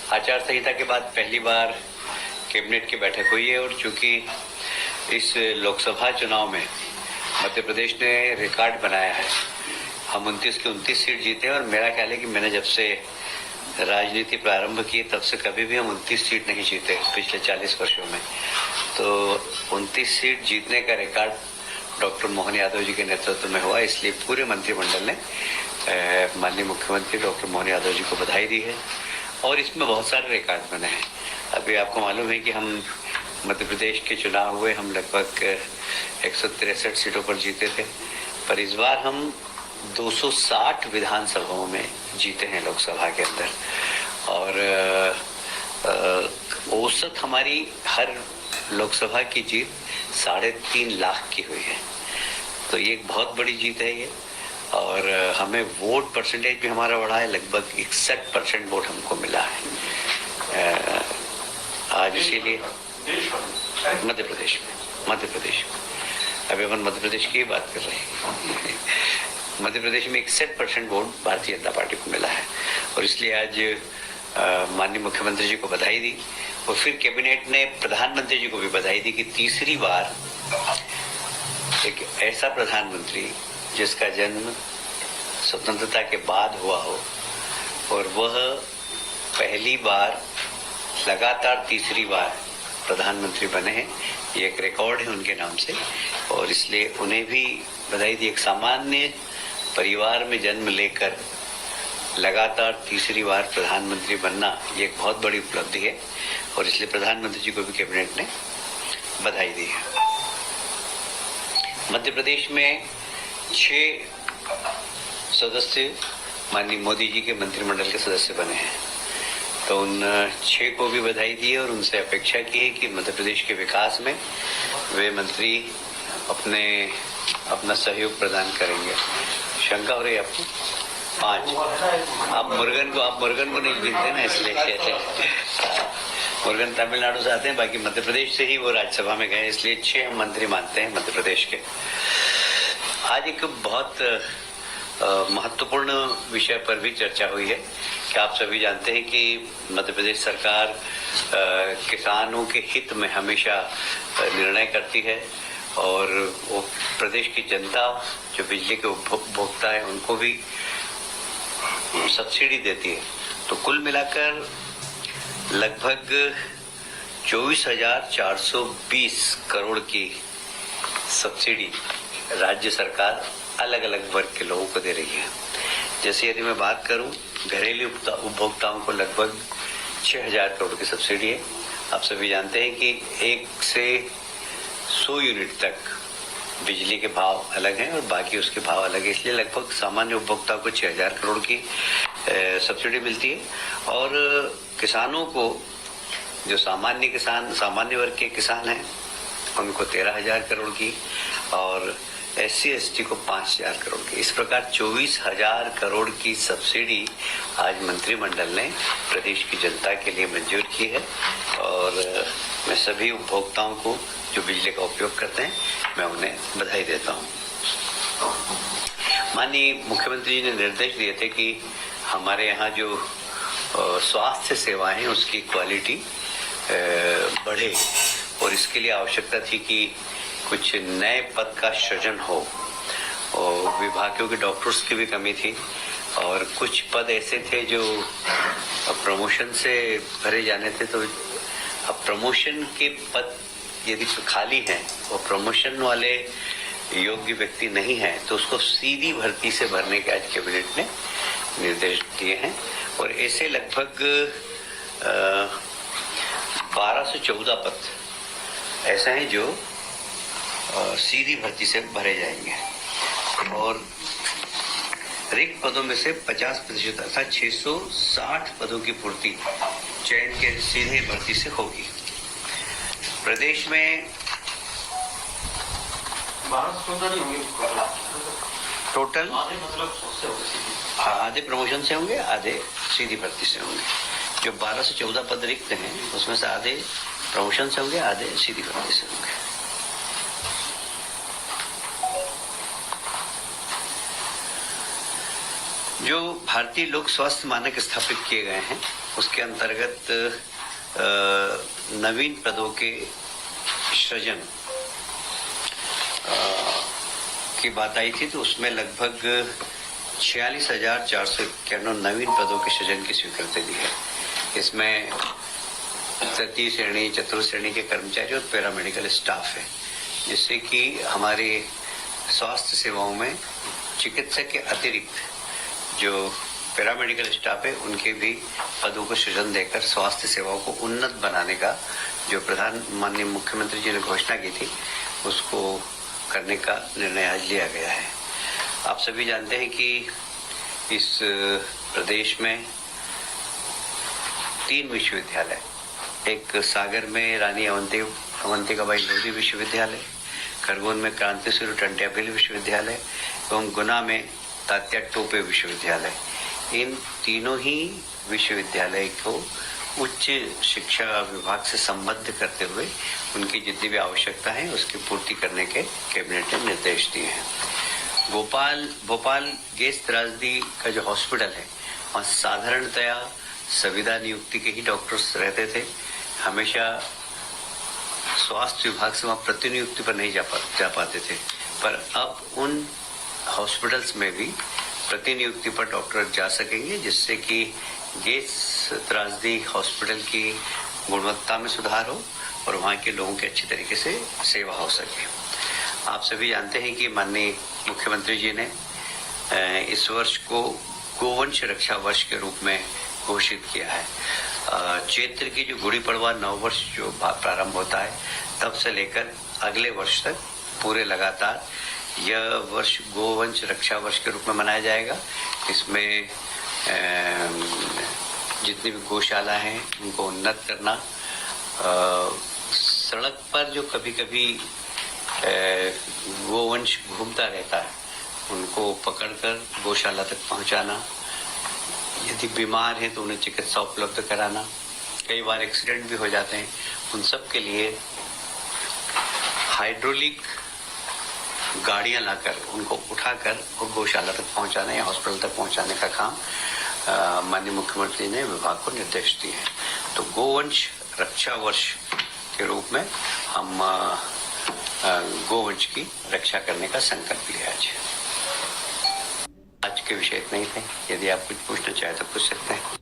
आचार संहिता के बाद पहली बार कैबिनेट की बैठक हुई है और चूंकि इस लोकसभा चुनाव में मध्य प्रदेश ने रिकॉर्ड बनाया है, हम 29 की 29 सीट जीते हैं और मेरा ख्याल है कि मैंने जब से राजनीति प्रारंभ की तब से कभी भी हम 29 सीट नहीं जीते पिछले 40 वर्षों में। तो 29 सीट जीतने का रिकॉर्ड डॉक्टर मोहन यादव जी के नेतृत्व में हुआ, इसलिए पूरे मंत्रिमंडल ने माननीय मुख्यमंत्री डॉक्टर मोहन यादव जी को बधाई दी है और इसमें बहुत सारे रिकॉर्ड बने हैं। अभी आपको मालूम है कि हम मध्य प्रदेश के चुनाव हुए, हम लगभग 163 सीटों पर जीते थे, पर इस बार हम 260 विधानसभाओं में जीते हैं लोकसभा के अंदर और औसत हमारी हर लोकसभा की जीत 3.5 लाख की हुई है। तो ये एक बहुत बड़ी जीत है ये और हमें वोट परसेंटेज भी हमारा बढ़ा है, लगभग 61% वोट हमको मिला है आज। इसीलिए मध्य प्रदेश में अभी अपन मध्य प्रदेश की बात कर रहे हैं। मध्य प्रदेश में 61% वोट भारतीय जनता पार्टी को मिला है और इसलिए आज माननीय मुख्यमंत्री जी को बधाई दी और फिर कैबिनेट ने प्रधानमंत्री जी को भी बधाई दी कि तीसरी बार एक ऐसा प्रधानमंत्री जिसका जन्म स्वतंत्रता के बाद हुआ हो और वह पहली बार लगातार तीसरी बार प्रधानमंत्री बने हैं, ये एक रिकॉर्ड है उनके नाम से और इसलिए उन्हें भी बधाई दी। एक सामान्य परिवार में जन्म लेकर लगातार तीसरी बार प्रधानमंत्री बनना ये एक बहुत बड़ी उपलब्धि है और इसलिए प्रधानमंत्री जी को भी कैबिनेट ने बधाई दी है। मध्य प्रदेश में 6 सदस्य माननीय मोदी जी के मंत्रिमंडल के सदस्य बने हैं, तो उन 6 को भी बधाई दी है और उनसे अपेक्षा की है कि मध्य प्रदेश के विकास में वे मंत्री अपना सहयोग प्रदान करेंगे। शंका हो रही है आपको? 5 आप मुर्गन को नहीं गिनते ना, इसलिए कहते हैं मुर्गन तमिलनाडु से आते हैं, बाकी मध्य प्रदेश से ही वो राज्यसभा में गए, इसलिए 6 हम मंत्री मानते हैं मध्य प्रदेश के। आज एक बहुत महत्वपूर्ण विषय पर भी चर्चा हुई है कि आप सभी जानते हैं कि मध्य प्रदेश सरकार किसानों के हित में हमेशा निर्णय करती है और वो प्रदेश की जनता जो बिजली के उपभोक्ता है उनको भी सब्सिडी देती है। तो कुल मिलाकर लगभग 24,420 करोड़ की सब्सिडी राज्य सरकार अलग अलग वर्ग के लोगों को दे रही है। जैसे यदि मैं बात करूं, घरेलू उपभोक्ताओं को लगभग 6,000 करोड़ की सब्सिडी है। आप सभी जानते हैं कि 1 से 100 यूनिट तक बिजली के भाव अलग हैं और बाकी उसके भाव अलग है, इसलिए लगभग सामान्य उपभोक्ता को 6,000 करोड़ की सब्सिडी मिलती है और किसानों को जो सामान्य वर्ग के किसान हैं उनको 13,000 करोड़ की और SC ST को 5,000 करोड़ की। इस प्रकार 24,000 करोड़ की सब्सिडी आज मंत्रिमंडल ने प्रदेश की जनता के लिए मंजूर की है और मैं सभी उपभोक्ताओं को जो बिजली का उपयोग करते हैं मैं उन्हें बधाई देता हूँ। माननीय मुख्यमंत्री जी ने निर्देश दिए थे कि हमारे यहाँ जो स्वास्थ्य सेवाएं हैं उसकी क्वालिटी बढ़े और इसके लिए आवश्यकता थी कि कुछ नए पद का सृजन हो और विभागों के डॉक्टर्स की भी कमी थी और कुछ पद ऐसे थे जो प्रमोशन से भरे जाने थे। तो अब प्रमोशन के पद यदि खाली हैं और प्रमोशन वाले योग्य व्यक्ति नहीं है तो उसको सीधी भर्ती से भरने के आज कैबिनेट ने निर्देश दिए हैं और ऐसे लगभग 1214 पद ऐसे हैं जो सीधी भर्ती से भरे जाएंगे और रिक्त पदों में से 50% अर्थात 660 पदों की पूर्ति चयन के सीधे भर्ती से होगी। प्रदेश में टोटल आधे प्रमोशन से होंगे, आधे सीधी भर्ती से होंगे। जो 12 से 14 पद रिक्त हैं उसमें से आधे प्रमोशन से होंगे, आधे सीधी भर्ती से होंगे। जो भारतीय लोक स्वास्थ्य मानक स्थापित किए गए हैं उसके अंतर्गत नवीन पदों के सृजन की बात आई थी, तो उसमें लगभग 46,491 नवीन पदों के सृजन की स्वीकृति दी है। इसमें तृतीय श्रेणी, चतुर्थ श्रेणी के कर्मचारी और पैरामेडिकल स्टाफ है, जिससे कि हमारे स्वास्थ्य सेवाओं में चिकित्सक के अतिरिक्त जो पैरामेडिकल स्टाफ है उनके भी पदों को सृजन देकर स्वास्थ्य सेवाओं को उन्नत बनाने का जो माननीय मुख्यमंत्री जी ने घोषणा की थी उसको करने का निर्णय आज लिया गया है। आप सभी जानते हैं कि इस प्रदेश में 3 विश्वविद्यालय, एक सागर में रानी अवंतिकाबाई लोधी विश्वविद्यालय, खरगोन में क्रांति सूर्य टंट्याभिल विश्वविद्यालय एवं गुना में तात्या टोपे विश्वविद्यालय, इन तीनों ही विश्वविद्यालय को उच्च शिक्षा विभाग से संबद्ध करते हुए उनकी जितनी भी आवश्यकता है उसकी पूर्ति करने के कैबिनेट ने निर्देश दिए हैं। भोपाल गैस त्रासदी का जो हॉस्पिटल है वहाँ साधारणतया संविदा नियुक्ति के ही डॉक्टर्स रहते थे, हमेशा स्वास्थ्य विभाग से वहाँ प्रतिनियुक्ति पर नहीं जा पाते थे, पर अब उन हॉस्पिटल्स में भी प्रतिनियुक्ति पर डॉक्टर जा सकेंगे, जिससे कि गैस त्रासदी हॉस्पिटल की गुणवत्ता में सुधार हो और वहाँ के लोगों की अच्छी तरीके से सेवा हो सके। आप सभी जानते हैं कि माननीय मुख्यमंत्री जी ने इस वर्ष को गोवंश रक्षा वर्ष के रूप में घोषित किया है। चैत्र की जो गुड़ी पड़वा नव वर्ष जो प्रारंभ होता है तब से लेकर अगले वर्ष तक पूरे लगातार यह वर्ष गोवंश रक्षा वर्ष के रूप में मनाया जाएगा। इसमें जितनी भी गौशाला हैं उनको उन्नत करना, सड़क पर जो कभी कभी गोवंश घूमता रहता है उनको पकड़कर गौशाला तक पहुंचाना, यदि बीमार हैं तो उन्हें चिकित्सा उपलब्ध कराना, कई बार एक्सीडेंट भी हो जाते हैं, उन सब के लिए हाइड्रोलिक गाड़ियां लाकर उनको उठाकर और गौशाला तक पहुंचाने या हॉस्पिटल तक पहुंचाने का काम माननीय मुख्यमंत्री ने विभाग को निर्देश दिए हैं। तो गोवंश रक्षा वर्ष के रूप में हम गोवंश की रक्षा करने का संकल्प लिया आज के विषय इतना ही थे। यदि आप कुछ पूछना चाहे तो पूछ सकते हैं।